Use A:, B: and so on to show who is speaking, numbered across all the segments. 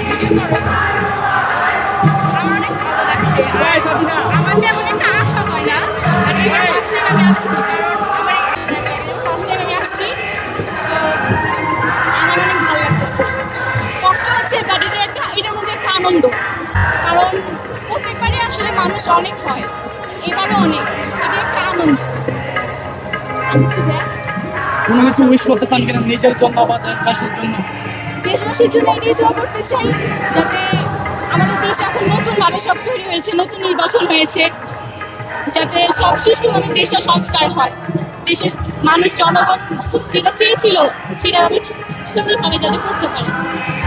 A: Video করো। আমার অনেক ভালো লাগছে। আমার তেমন একটা আশা হয় না, আর এবার ফার্স্ট টাইম আমি আসছি, কারণ আমার ফার্স্ট টাইম আমি আসছি, সো আমার অনেক ভালো লাগতেছে। কষ্ট হচ্ছে, বাট এটার মধ্যে একটা আনন্দ, কারণ প্রত্যেকবারই আসলে মানুষ অনেক হয়, এবারও অনেক, এটা একটা আনন্দ।
B: কোনো কিছু উইশ করতে চান কিনা নিজের জন্য বা দেশবাসীর জন্য?
A: দেশবাসীর জন্য এটাই দোয়া করতে চাই, যাতে আমাদের দেশ এখন নতুনভাবে সব তৈরি হয়েছে, নতুন নির্বাচন হয়েছে, যাতে সব সুষ্ঠুভাবে দেশটা সংস্কার হয়, দেশের মানুষ জনগণ যেটা চেয়েছিল সেটা আমি সুন্দরভাবে যাতে করতে পারে,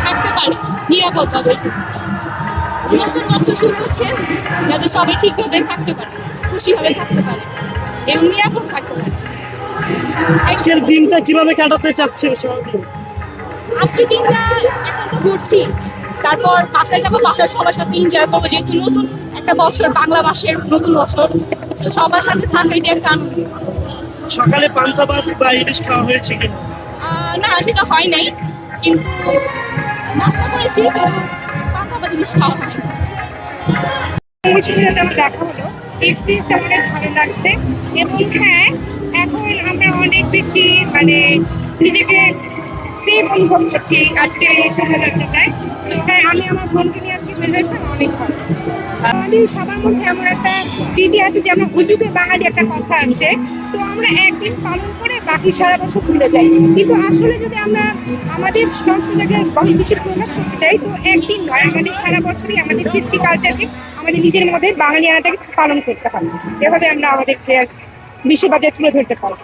A: থাকতে পারে নিরাপদভাবে। নতুন বছর শুরু হচ্ছে, যাতে সবাই ঠিকভাবে থাকতে পারে, খুশিভাবে থাকতে পারে এবং নিরাপদ থাকতে পারে।
B: আজকের দিনটা কিভাবে কাটাতে চাচ্ছেন সবাই?
A: আজকের দিনটা এখন তো ঘুরছি, তারপর বাসায় যাবো, বাসায় সবার সাথে এনজয় করবো, যেহেতু নতুন একটা বছর, বাংলা মাসের নতুন বছর, তো সবার সাথে থাকা এটা একটা আনন্দ।
B: সকালে পান্তা ভাত বা ইলিশ খাওয়া হয়েছে কিনা?
A: না, সেটা হয় নাই, কিন্তু নাস্তা করেছি, কিন্তু পান্তা ভাত ইলিশ খাওয়া হয়।
C: মুভিগুলো যেমন দেখা হলো, এক্সপিরিয়েন্সটা অনেক ভালো লাগছে। এবং হ্যাঁ, এখন আমরা অনেক বেশি মানে নিজেকে ফ্রি অনুভব করছি আজকের এই শোভাযাত্রাটায়। তো হ্যাঁ, আমি আমার বোনকে নিয়ে আজকে বের হয়েছি, আমার অনেক ভালো। আমাদের সবার মধ্যে এমন একটা রীতি আছে, যেমন হুজুগে বাঙালি একটা কথা আছে, তো আমরা একদিন পালন করে বাকি সারা বছর ভুলে যাই। কিন্তু আসলে যদি আমরা আমাদের সংস্কৃতিকে অনেক বেশি প্রকাশ করতে চাই, তো একদিন নয়, আমাদের সারা বছরই আমাদের কৃষ্টি কালচারকে আমাদের নিজের মধ্যে বাঙালিয়ানাটাকে পালন করতে হবে। এভাবে আমরা আমাদেরকে বিশ্ববাজারে তুলে ধরতে পারি।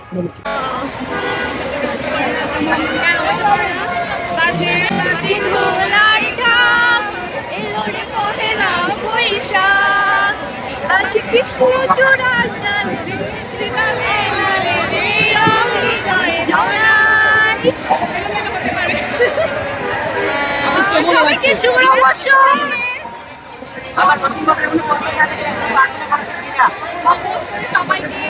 A: কৃষ্ণ চূড়া সবাইকে শুভ নববর্ষ।
D: আমার নতুন বছরের কোনো প্রত্যাশা আছে কিনা, কোনো প্রার্থনা করছেন কিনা?
A: অবশ্যই সবাইকে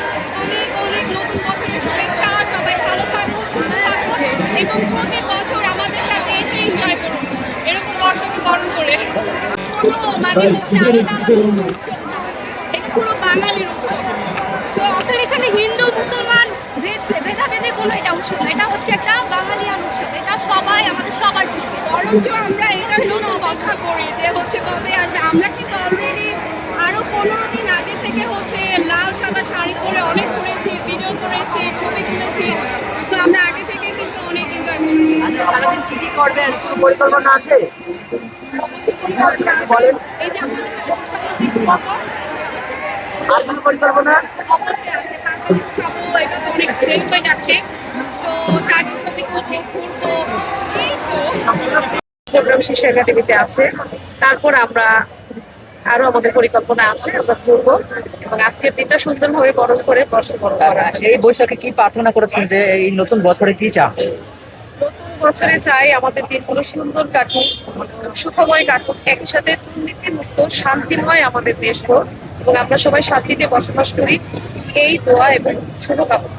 A: অনেক অনেক নতুন বছরের শুভেচ্ছা, সবাই ভালো থাকুন, সুস্থ থাকুন এবং প্রতি বছর আমাদের সাথে এসে এনজয় করুন এরকম বর্ষকে বরণ করে। কোনো মানে হচ্ছে আলাদা আলাদা কোনো উৎসব না, এটা পুরো বাঙালির উৎসব। তো আসলে এখানে হিন্দু মুসলমান ভেদাভেদে কোনো এটা উৎসব না, এটা হচ্ছে একটা বাঙালিয়ান উৎসব, এটা সবাই আমাদের সবার জন্য। বরঞ্চ আমরা এটা নতুন কথা করি যে হচ্ছে কবে আসবে। আমরা কিন্তু অলরেডি আরো 15 দিন আগে থেকে হচ্ছে লাল সাদা শাড়ি পরে অনেক ঘুরেছি, ভিডিও করেছি, ছবি তুলেছি, তো আমরা আগে থেকে কিন্তু অনেক এনজয় করছি।
D: আজকে সারাদিন কি কি করবেন, কোনো পরিকল্পনা আছে? বলেন।
A: এই যে আমাদের সাথে
D: আর কোনো পরিকল্পনা?
A: অবশ্যই আছে, খাবো, এটা তো অনেক সেলিব্রেট আছে, তো শাড়ি ছবি তুলবো, ঘুরবো, এই তো।
C: প্রোগ্রাম শিশু একাডেমিতে আছে, তারপর আমরা আরো আমাদের পরিকল্পনা আছে, আমরা ঘুরবো এবং আজকের দিনটা সুন্দরভাবে বরণ করে বর্ষ বরণ করা।
D: এই বৈশাখে কি প্রার্থনা করেছেন যে এই নতুন বছরে কি চান?
C: নতুন বছরে চাই আমাদের দিনগুলো সুন্দর কাটুক, সুখময় কাটুক, একই সাথে দুর্নীতি মুক্ত শান্তিময় আমাদের দেশ হোক এবং আমরা সবাই শান্তিতে বসবাস করি, এই দোয়া এবং শুভকামনা।